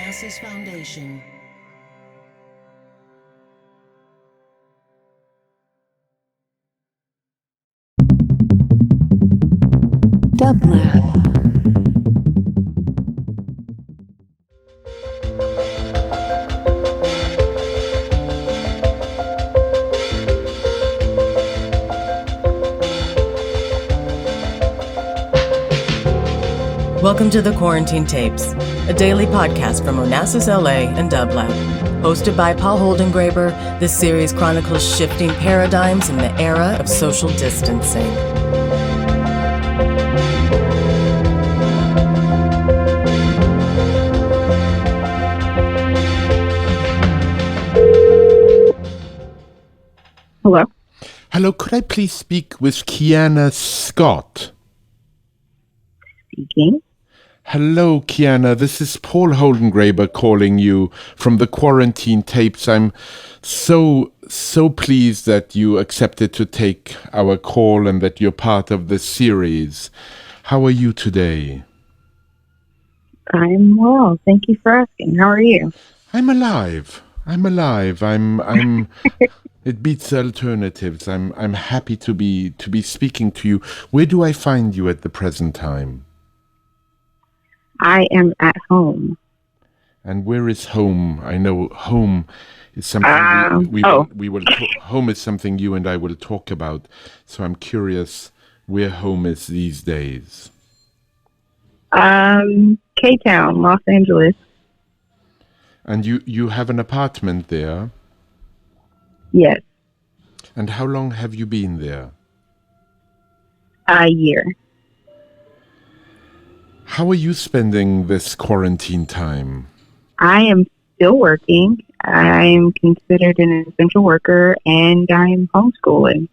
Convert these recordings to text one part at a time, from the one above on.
Onassis Foundation. Dublab. Welcome to the Quarantine Tapes, a daily podcast from Onassis LA and Dublab. Hosted by Paul Holdengräber, this series chronicles shifting paradigms in the era of social distancing. Hello? Hello, could I please speak with Keanakay Scott? Speaking. Hello, Keanakay. This is Paul Holdengräber calling you from the Quarantine Tapes. I'm so pleased that you accepted to take our call and that you're part of this series. How are you today? I'm well. Thank you for asking. How are you? I'm alive. I'm It beats alternatives. I'm happy to be speaking to you. Where do I find you at the present time? I am at home. And where is home? I know home is something we will home is something you and I will talk about. So I'm curious where home is these days. K-Town, Los Angeles. And you have an apartment there? Yes. And how long have you been there? A year. How are you spending this quarantine time? I am still working. I'm considered an essential worker, and I'm homeschooling.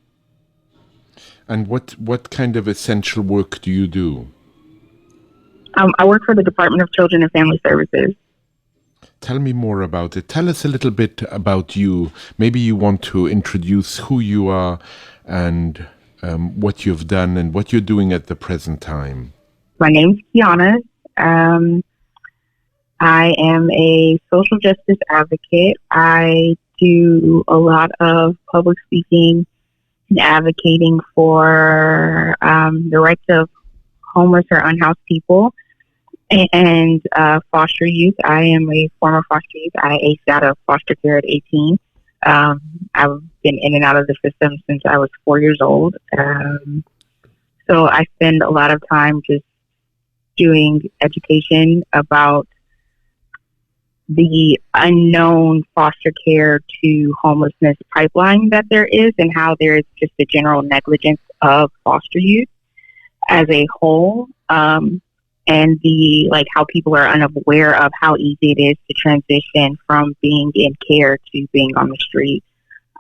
And what kind of essential work do you do? I work for the Department of Children and Family Services. Tell me more about it. Tell us a little bit about you. Maybe you want to introduce who you are and what you've done and what you're doing at the present time. My name's Kiana. I am a social justice advocate. I do a lot of public speaking and advocating for the rights of homeless or unhoused people and foster youth. I am a former foster youth. I aged out of foster care at 18. I've been in and out of the system since I was 4 years old. So I spend a lot of time just doing education about the unknown foster care to homelessness pipeline that there is and how there is just a general negligence of foster youth as a whole, and how people are unaware of how easy it is to transition from being in care to being on the street.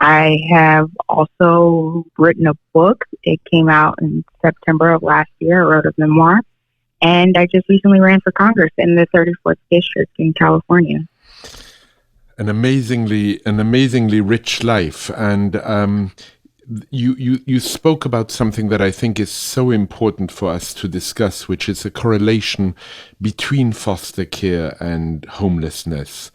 I have also written a book. It came out in September of last year. I wrote a memoir. And I just recently ran for Congress in the 34th District in California. An amazingly rich life. And you spoke about something that I think is so important for us to discuss, which is a correlation between foster care and homelessness.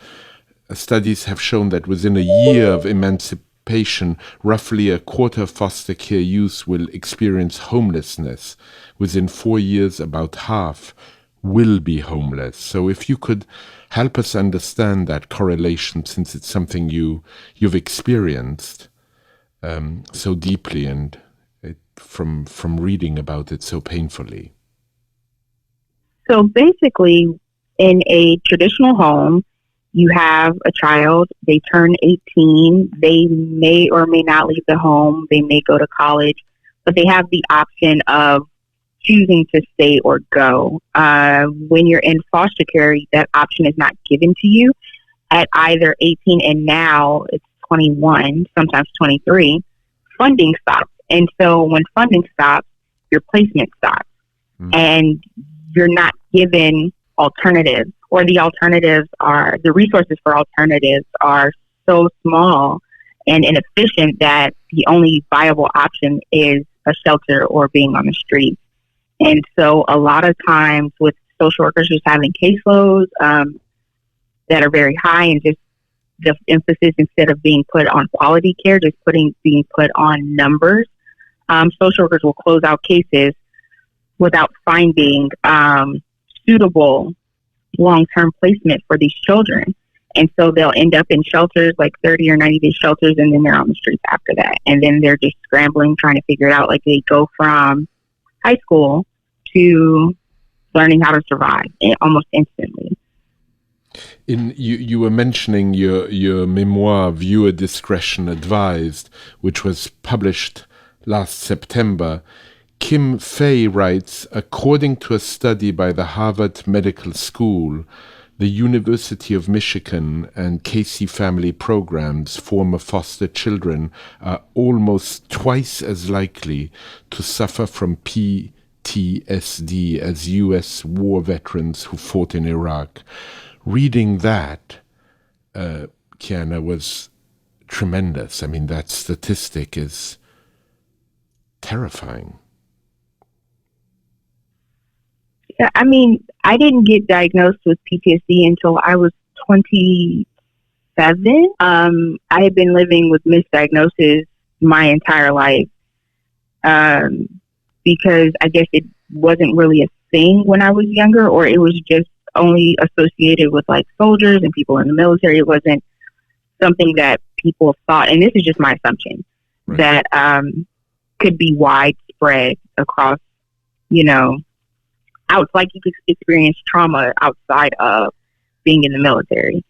Studies have shown that within a year of emancipation, roughly a quarter of foster care youth will experience homelessness. Within 4 years, about half will be homeless. So if you could help us understand that correlation, since it's something you've experienced so deeply and from reading about it so painfully. So basically, in a traditional home, you have a child, they turn 18, they may or may not leave the home, they may go to college, but they have the option of choosing to stay or go. When you're in foster care, that option is not given to you. At either 18 and now it's 21, sometimes 23, funding stops. And so when funding stops, your placement stops. Mm-hmm. And you're not given alternatives, or the resources for alternatives are so small and inefficient that the only viable option is a shelter or being on the street. And so a lot of times with social workers just having caseloads, that are very high, and just the emphasis, instead of being put on quality care, just being put on numbers. Social workers will close out cases without finding suitable long-term placement for these children. And so they'll end up in shelters, like 30 or 90-day shelters, and then they're on the streets after that. And then they're just scrambling, trying to figure it out. Like, they go from high school to learning how to survive almost instantly. You were mentioning your memoir, Viewer Discretion Advised, which was published last September. Kim Fay writes, according to a study by the Harvard Medical School, the University of Michigan and Casey Family Programs former foster children are almost twice as likely to suffer from Ptsd as U.S. war veterans who fought in Iraq. Reading that, Keana, was tremendous. I mean, that statistic is terrifying. Yeah, I mean, I didn't get diagnosed with PTSD until I was 27. I had been living with misdiagnosis my entire life because I guess it wasn't really a thing when I was younger, or it was just only associated with like soldiers and people in the military. It wasn't something that people thought, and this is just my assumption, right, that could be widespread across, like you could experience trauma outside of being in the military.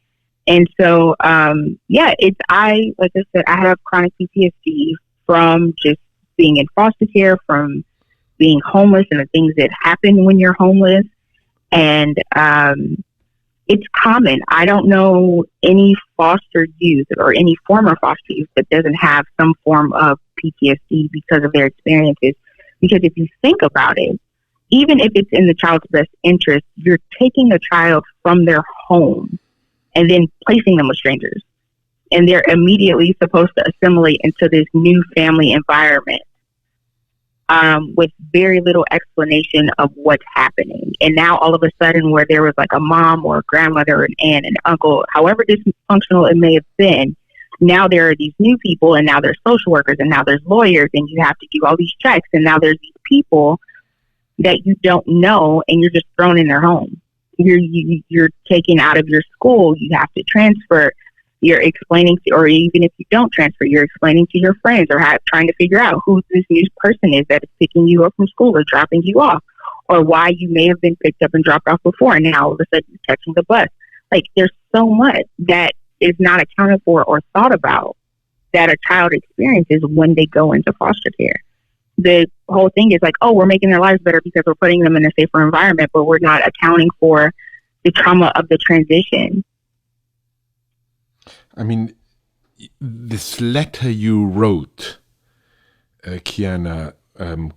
And so, like I said, I have chronic PTSD from just being in foster care, from being homeless and the things that happen when you're homeless. And it's common. I don't know any foster youth or any former foster youth that doesn't have some form of PTSD because of their experiences. Because if you think about it, even if it's in the child's best interest, you're taking a child from their home and then placing them with strangers. And they're immediately supposed to assimilate into this new family environment with very little explanation of what's happening. And now all of a sudden, where there was like a mom or a grandmother or an aunt, an uncle, however dysfunctional it may have been, now there are these new people, and now there's social workers, and now there's lawyers, and you have to do all these checks, and now there's these people that you don't know, and you're just thrown in their home. You're taken out of your school. You have to transfer. You're explaining to, or even if you don't transfer, you're explaining to your friends or trying to figure out who this new person is that is picking you up from school or dropping you off, or why you may have been picked up and dropped off before, and now all of a sudden you're catching the bus. Like, there's so much that is not accounted for or thought about that a child experiences when they go into foster care. The whole thing is like, oh, we're making their lives better because we're putting them in a safer environment, but we're not accounting for the trauma of the transition. I mean, this letter you wrote, Keana,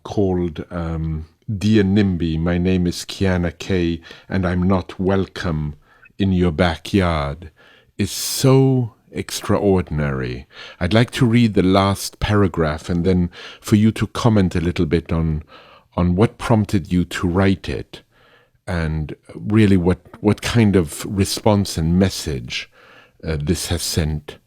called Dear NIMBY, my name is Keanakay, and I'm not welcome in your backyard, is so extraordinary. I'd like to read the last paragraph and then for you to comment a little bit on what prompted you to write it, and really what kind of response and message this has sent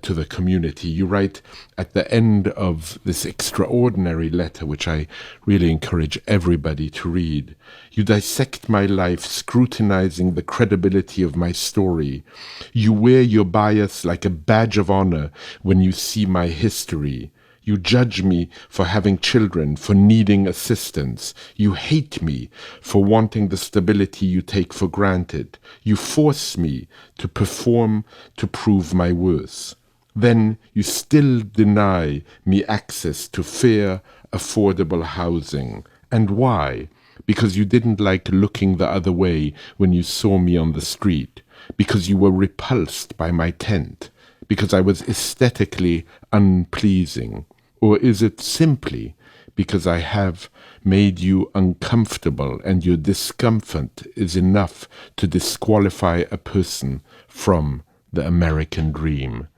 to the community. You write at the end of this extraordinary letter, which I really encourage everybody to read, you dissect my life, scrutinizing the credibility of my story. You wear your bias like a badge of honor when you see my history. You judge me for having children, for needing assistance. You hate me for wanting the stability you take for granted. You force me to perform to prove my worth. Then you still deny me access to fair, affordable housing. And why? Because you didn't like looking the other way when you saw me on the street. Because you were repulsed by my tent. Because I was aesthetically unpleasing. Or is it simply because I have made you uncomfortable and your discomfort is enough to disqualify a person from the American dream?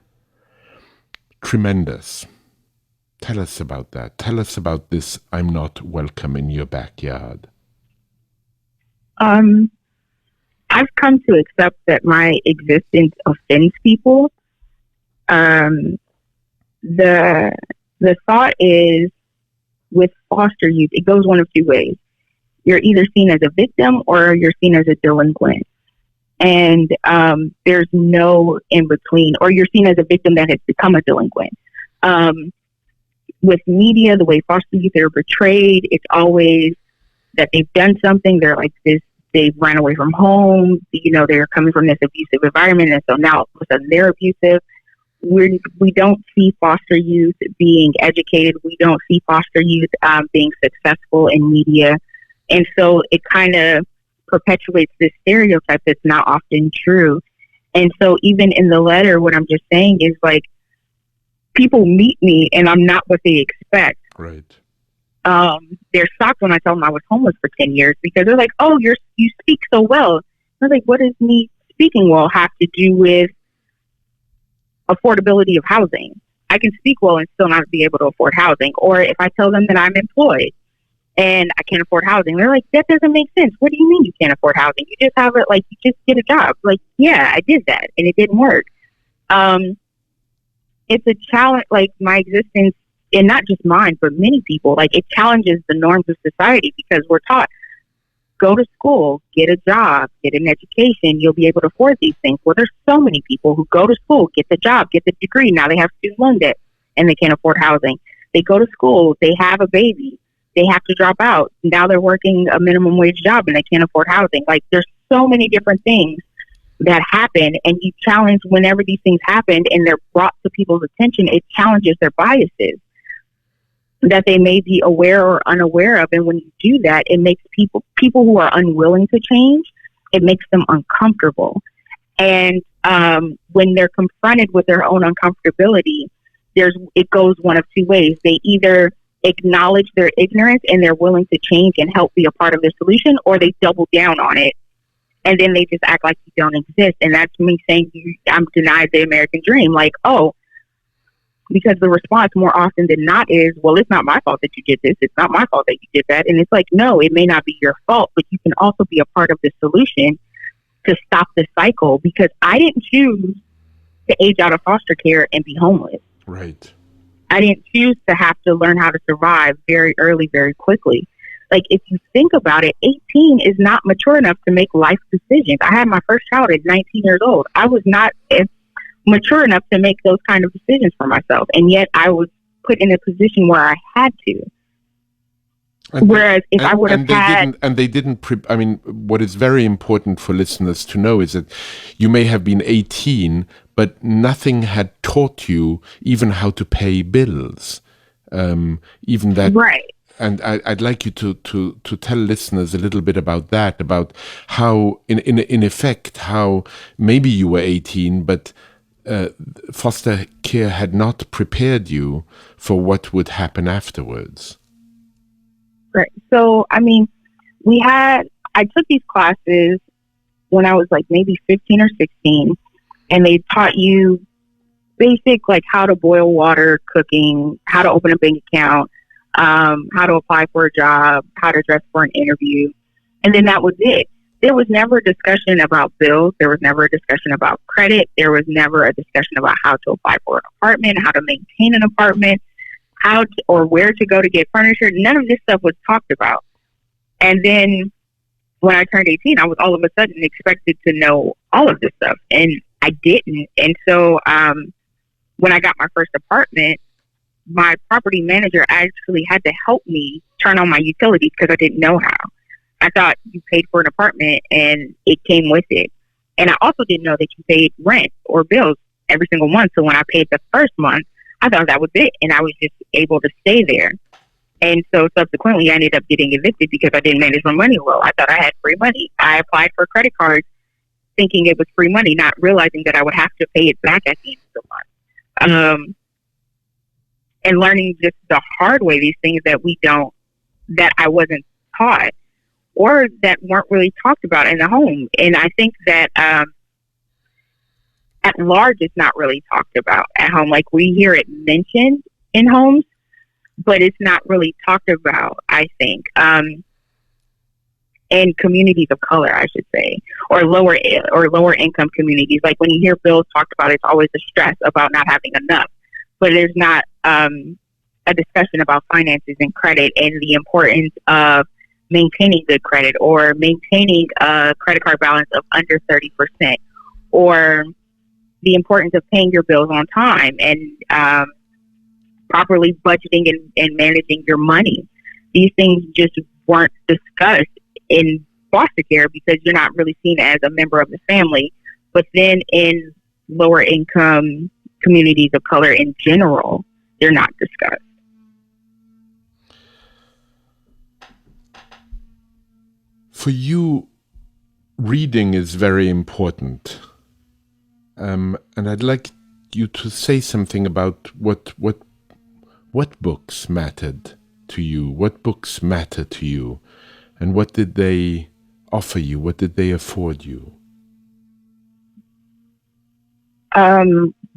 Tremendous. Tell us about that. Tell us about this I'm not welcome in your backyard. I've come to accept that my existence offends people. The thought is, with foster youth, it goes one of two ways. You're either seen as a victim or you're seen as a delinquent. And there's no in between, or you're seen as a victim that has become a delinquent. With media, the way foster youth are portrayed, it's always that they've done something. They're like this, they've ran away from home, they're coming from this abusive environment, and so now all of a sudden they're abusive. We don't see foster youth being educated. We don't see foster youth being successful in media. And so it kind of perpetuates this stereotype that's not often true. And so even in the letter, what I'm just saying is, like, people meet me and I'm not what they expect. Right. They're shocked when I tell them I was homeless for 10 years because they're like, "Oh, you speak so well." I was like, "What does me speaking well have to do with affordability of housing? I can speak well and still not be able to afford housing." Or if I tell them that I'm employed and I can't afford housing, they're like, "That doesn't make sense. What do you mean you can't afford housing? You just have it, like, you just get a job." Like, yeah, I did that and it didn't work. It's a challenge, like, my existence, and not just mine, but many people, like, it challenges the norms of society because we're taught, go to school, get a job, get an education, you'll be able to afford these things. Well, there's so many people who go to school, get the job, get the degree. Now they have student loan debt and they can't afford housing. They go to school, they have a baby, they have to drop out. Now they're working a minimum wage job and they can't afford housing. Like, there's so many different things that happen, and you challenge whenever these things happen and they're brought to people's attention, it challenges their biases that they may be aware or unaware of. And when you do that, it makes people who are unwilling to change, it makes them uncomfortable. And when they're confronted with their own uncomfortability, it goes one of two ways. They either acknowledge their ignorance and they're willing to change and help be a part of the solution, or they double down on it and then they just act like you don't exist. And that's me saying I'm denied the American dream. Like, oh, because the response more often than not is, well, it's not my fault that you did this. It's not my fault that you did that. And it's like, no, it may not be your fault, but you can also be a part of the solution to stop the cycle, because I didn't choose to age out of foster care and be homeless. Right. I didn't choose to have to learn how to survive very early, very quickly. Like, if you think about it, 18 is not mature enough to make life decisions. I had my first child at 19 years old. I was not mature enough to make those kind of decisions for myself. And yet I was put in a position where I had to. Whereas if I would have had... what is very important for listeners to know is that you may have been 18, but nothing had taught you even how to pay bills. Even that... Right. And I'd like you to tell listeners a little bit about that, about how, in effect, how maybe you were 18, but foster care had not prepared you for what would happen afterwards. Right. So, I mean, I took these classes when I was like maybe 15 or 16, and they taught you basic, like, how to boil water, cooking, how to open a bank account, how to apply for a job, how to dress for an interview. And then that was it. There was never a discussion about bills. There was never a discussion about credit. There was never a discussion about how to apply for an apartment, how to maintain an apartment, or where to go to get furniture. None of this stuff was talked about. And then when I turned 18, I was all of a sudden expected to know all of this stuff, and I didn't. And so when I got my first apartment, my property manager actually had to help me turn on my utilities because I didn't know how. I thought you paid for an apartment and it came with it. And I also didn't know that you paid rent or bills every single month. So when I paid the first month, I thought that was it. And I was just able to stay there. And so subsequently, I ended up getting evicted because I didn't manage my money well. I thought I had free money. I applied for credit cards thinking it was free money, not realizing that I would have to pay it back at the end of the month. And learning just the hard way these things that I wasn't taught or that weren't really talked about in the home. And I think that at large, it's not really talked about at home. Like, we hear it mentioned in homes, but it's not really talked about, I think. and communities of color, I should say, or lower income communities. Like when you hear bills talked about, it's always a stress about not having enough, but there's not a discussion about finances and credit and the importance of maintaining good credit or maintaining a credit card balance of under 30%, or the importance of paying your bills on time and properly budgeting and managing your money. These things just weren't discussed in foster care because you're not really seen as a member of the family. But then in lower income communities of color in general, they're not discussed. For you, reading is very important. And I'd like you to say something about what books mattered to you, what books matter to you, and what did they offer you, what did they afford you?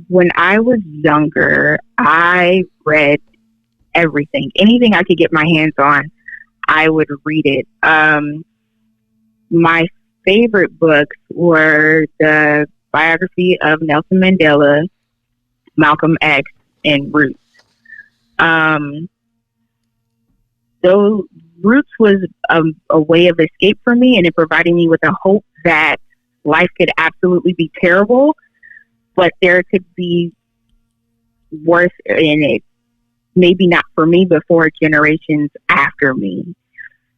When I was younger, I read everything. Anything I could get my hands on, I would read it. My favorite books were the biography of Nelson Mandela, Malcolm X, and Roots. So Roots was a way of escape for me, and it provided me with a hope that life could absolutely be terrible, but there could be worse in it. Maybe not for me, but for generations after me,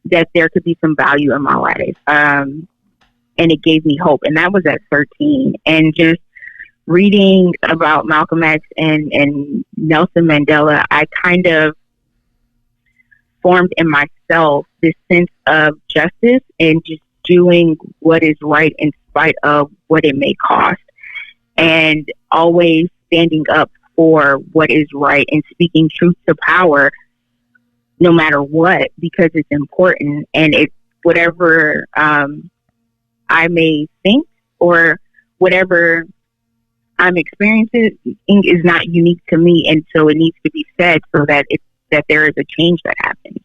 that there could be some value in my life. And it gave me hope. And that was at 13. And just reading about Malcolm X and Nelson Mandela, I kind of formed in myself this sense of justice and just doing what is right in spite of what it may cost. And always standing up for what is right and speaking truth to power no matter what, because it's important. And it's whatever I may think or whatever I'm experiencing is not unique to me, and so it needs to be said so that there is a change that happens.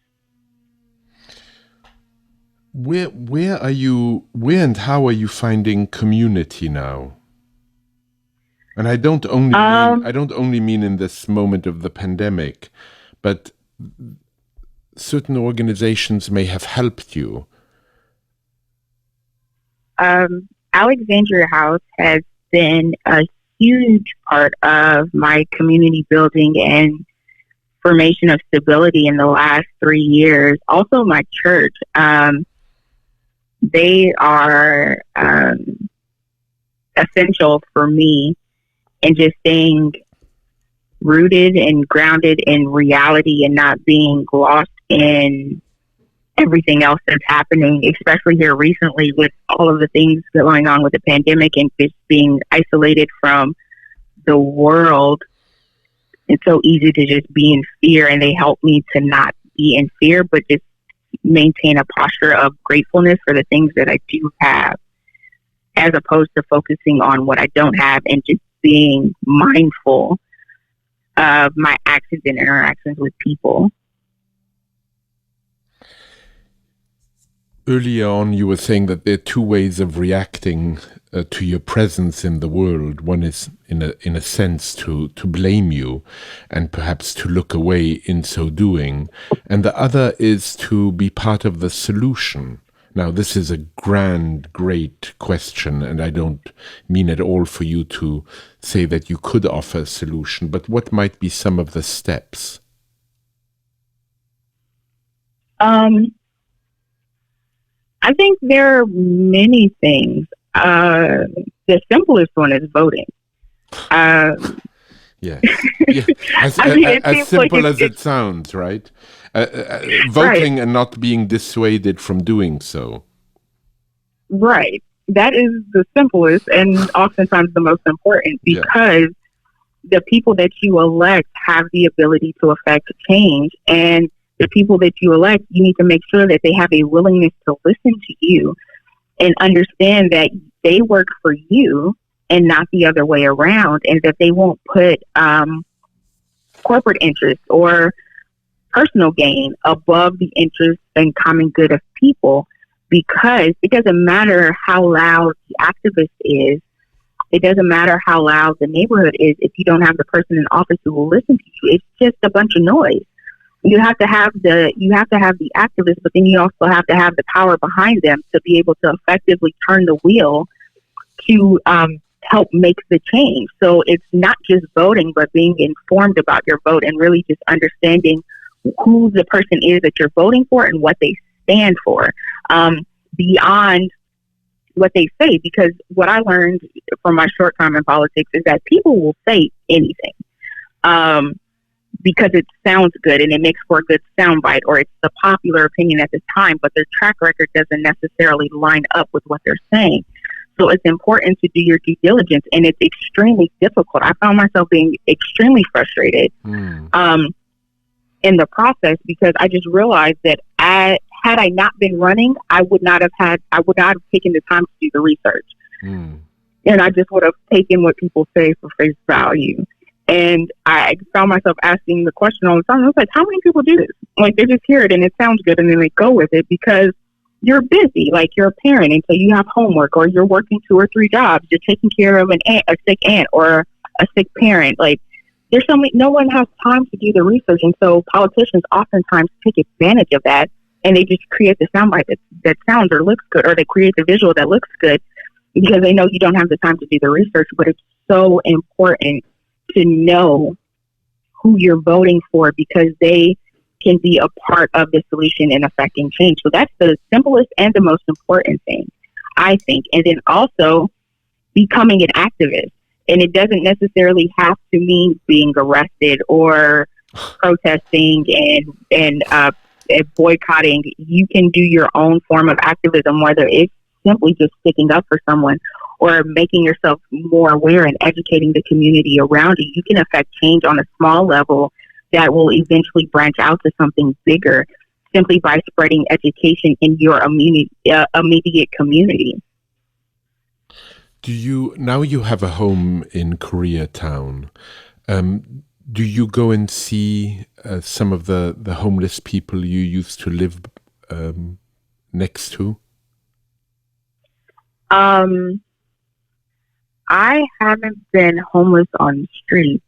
Where and how are you finding community now? And I don't only mean in this moment of the pandemic, but certain organizations may have helped you. Alexandria House has been a huge part of my community building and formation of stability in the last 3 years. Also, my church. They are essential for me in just staying rooted and grounded in reality and not being lost in everything else that's happening, especially here recently with all of the things going on with the pandemic and just being isolated from the world. It's so easy to just be in fear, and they help me to not be in fear, but just maintain a posture of gratefulness for the things that I do have, as opposed to focusing on what I don't have and just being mindful of my actions and interactions with people. Earlier on, you were saying that there are two ways of reacting to your presence in the world. One is, in a sense, to blame you and perhaps to look away in so doing. And the other is to be part of the solution. Now, this is a grand, great question, and I don't mean at all for you to say that you could offer a solution, but what might be some of the steps? I think there are many things. The simplest one is voting. Yes. Yeah. As simple as it sounds, right? Voting right. And not being dissuaded from doing so. Right. That is the simplest and oftentimes the most important, because the people that you elect have the ability to affect change, and the people that you elect, you need to make sure that they have a willingness to listen to you and understand that they work for you and not the other way around, and that they won't put corporate interests or personal gain above the interests and common good of people. because it doesn't matter how loud the activist is. It doesn't matter how loud the neighborhood is if you don't have the person in office who will listen to you. It's just a bunch of noise. You have to have the activists, but then you also have to have the power behind them to be able to effectively turn the wheel to help make the change. So it's not just voting, but being informed about your vote and really just understanding who the person is that you're voting for and what they stand for, beyond what they say. Because what I learned from my short time in politics is that people will say anything because it sounds good and it makes for a good soundbite, or it's the popular opinion at the time, but their track record doesn't necessarily line up with what they're saying. So it's important to do your due diligence, and it's extremely difficult. I found myself being extremely frustrated in the process, because I just realized that had I not been running, I would not have taken the time to do the research. And I just would have taken what people say for face value. And I found myself asking the question all the time. I was like, how many people do this? Like, they just hear it and it sounds good and then they go with it because you're busy. Like, you're a parent and so you have homework, or you're working 2 or 3 jobs. You're taking care of a sick aunt or a sick parent. Like, there's no one has time to do the research. And so politicians oftentimes take advantage of that, and they just create the soundbite that sounds or looks good, or they create the visual that looks good because they know you don't have the time to do the research. But it's so important to know who you're voting for, because they can be a part of the solution in affecting change. So that's the simplest and the most important thing, I think. And then also becoming an activist. And it doesn't necessarily have to mean being arrested or protesting and boycotting. You can do your own form of activism, whether it's simply just sticking up for someone or making yourself more aware and educating the community around you. You can affect change on a small level that will eventually branch out to something bigger simply by spreading education in your immediate community. Now you have a home in Koreatown. Do you go and see some of the homeless people you used to live next to? I haven't been homeless on the street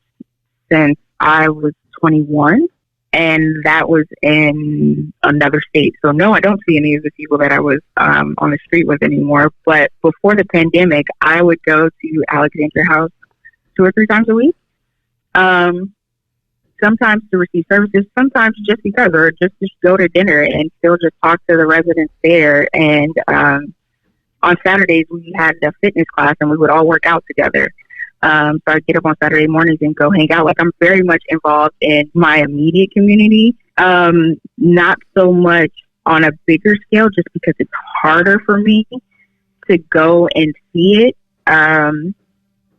since I was 21, and that was in another state. So no, I don't see any of the people that I was on the street with anymore. But before the pandemic, I would go to Alexandria House 2 or 3 times a week. Sometimes to receive services, sometimes just because, or just to go to dinner and still just talk to the residents there. And on Saturdays, we had a fitness class and we would all work out together. So I'd get up on Saturday mornings and go hang out. Like, I'm very much involved in my immediate community, not so much on a bigger scale, just because it's harder for me to go and see it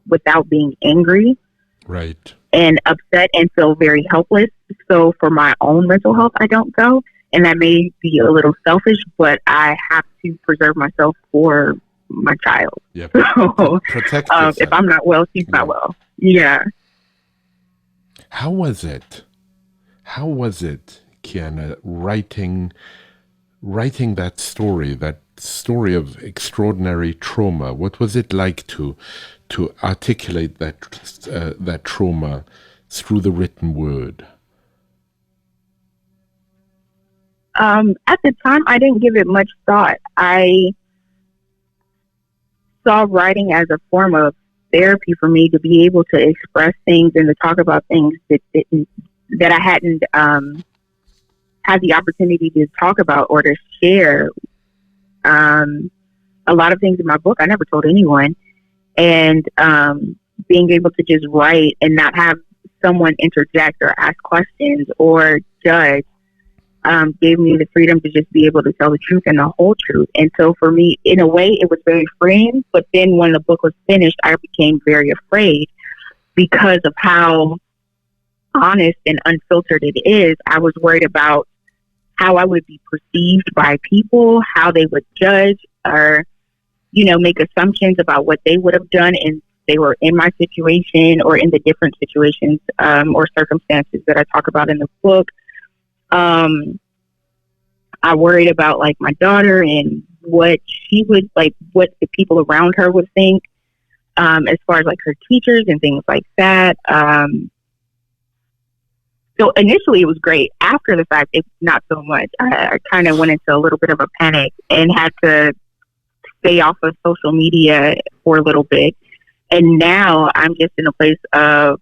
without being angry. Right. And upset and feel very helpless. So for my own mental health, I don't go. And that may be a little selfish, but I have to preserve myself for my child. Yeah. So, protect if I'm not well, she's not well. Yeah. How was it, Keana, writing that story of extraordinary trauma? What was it like to articulate that trauma through the written word? At the time, I didn't give it much thought. I saw writing as a form of therapy for me, to be able to express things and to talk about things that I hadn't had the opportunity to talk about or to share. A lot of things in my book I never told anyone. And being able to just write and not have someone interject or ask questions or judge gave me the freedom to just be able to tell the truth and the whole truth. And so for me, in a way, it was very freeing. But then when the book was finished, I became very afraid because of how honest and unfiltered it is. I was worried about how I would be perceived by people, how they would judge or, make assumptions about what they would have done if they were in my situation or in the different situations or circumstances that I talk about in the book. I worried about like my daughter and what she would like, what the people around her would think, as far as like her teachers and things like that. So initially it was great. After the fact, it's not so much. I kind of went into a little bit of a panic and had to stay off of social media for a little bit. And now I'm just in a place of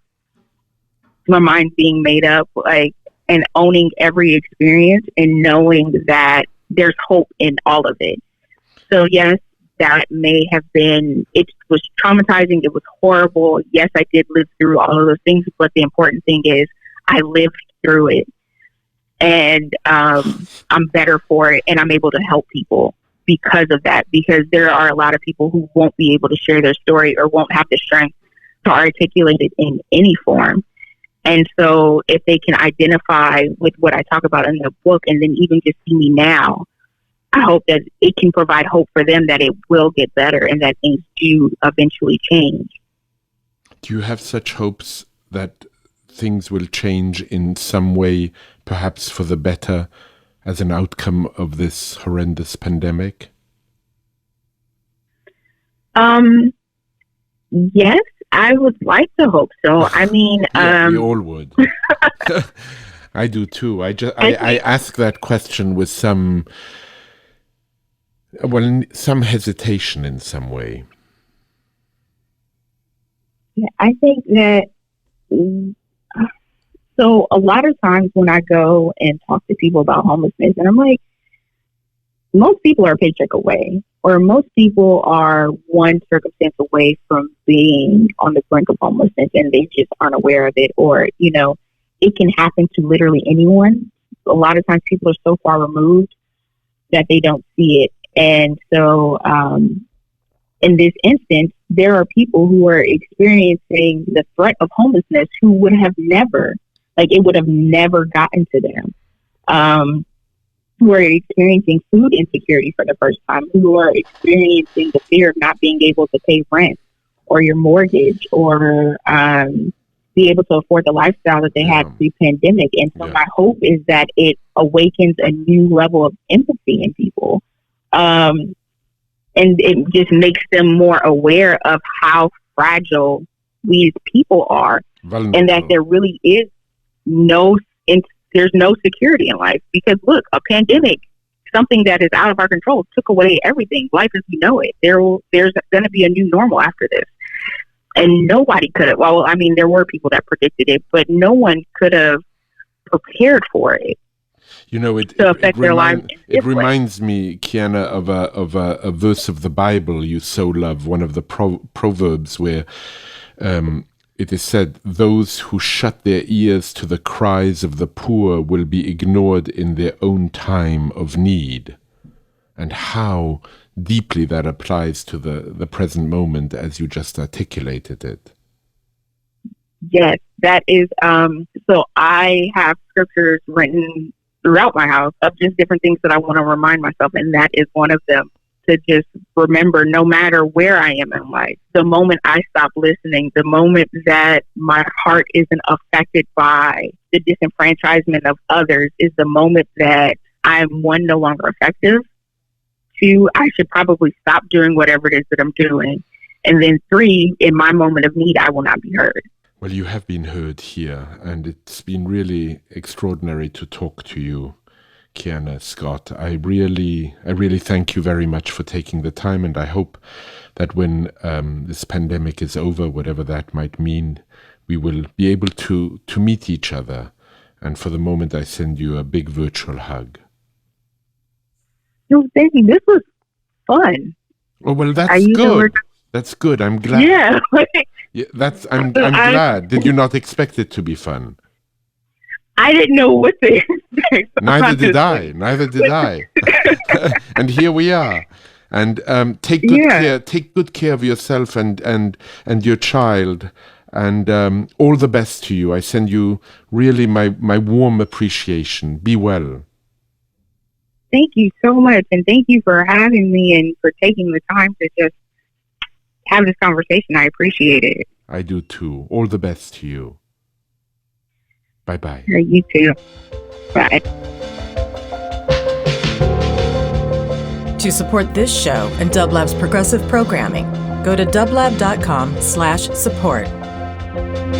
my mind being made up, like, and owning every experience and knowing that there's hope in all of it. So yes, that may have been, it was traumatizing. It was horrible. Yes, I did live through all of those things, but the important thing is I lived through it, and I'm better for it, and I'm able to help people because of that, because there are a lot of people who won't be able to share their story or won't have the strength to articulate it in any form. And so if they can identify with what I talk about in the book and then even just see me now, I hope that it can provide hope for them that it will get better and that things do eventually change. Do you have such hopes that things will change in some way, perhaps for the better, as an outcome of this horrendous pandemic? Yes, I would like to hope so. I mean, yeah, we all would. I do too. I ask that question with some hesitation in some way. Yeah, I think that. So a lot of times when I go and talk to people about homelessness, and I'm like, most people are a paycheck away, or most people are one circumstance away from being on the brink of homelessness and they just aren't aware of it, or, you know, it can happen to literally anyone. A lot of times people are so far removed that they don't see it. And so in this instance, there are people who are experiencing the threat of homelessness who would have never, like it would have never gotten to them, who are experiencing food insecurity for the first time, who are experiencing the fear of not being able to pay rent or your mortgage or be able to afford the lifestyle that they had pre-pandemic. And so my hope is that it awakens a new level of empathy in people. And it just makes them more aware of how fragile we as people are, and that there really is there's no security in life. Because look, a pandemic, something that is out of our control, took away everything. Life as we know it. There's going to be a new normal after this. And nobody could have, well, I mean, there were people that predicted it, but no one could have prepared for it. You know, it reminds me, Kiana, of a verse of the Bible you so love, one of the Proverbs, where it is said, "Those who shut their ears to the cries of the poor will be ignored in their own time of need." And how deeply that applies to the present moment as you just articulated it. Yes, that is, so I have scriptures written throughout my house of just different things that I want to remind myself, and that is one of them. To just remember, no matter where I am in life, the moment I stop listening, the moment that my heart isn't affected by the disenfranchisement of others, is the moment that I'm, one, no longer effective. Two, I should probably stop doing whatever it is that I'm doing. And then three, in my moment of need, I will not be heard. Well, you have been heard here, and it's been really extraordinary to talk to you, Keanakay Scott. I really thank you very much for taking the time, and I hope that when this pandemic is over, whatever that might mean, we will be able to meet each other. And for the moment, I send you a big virtual hug. No, thank you. This was fun. Oh, well, that's good. That's good. I'm glad. Yeah. Yeah, I'm glad. Did you not expect it to be fun? I didn't know what to expect. Neither did I. And here we are. And take good care of yourself and your child. And all the best to you. I send you really my warm appreciation. Be well. Thank you so much. And thank you for having me and for taking the time to just have this conversation. I appreciate it. I do too. All the best to you. Bye-bye. You too. Bye. To support this show and Dublab's progressive programming, go to dublab.com/support.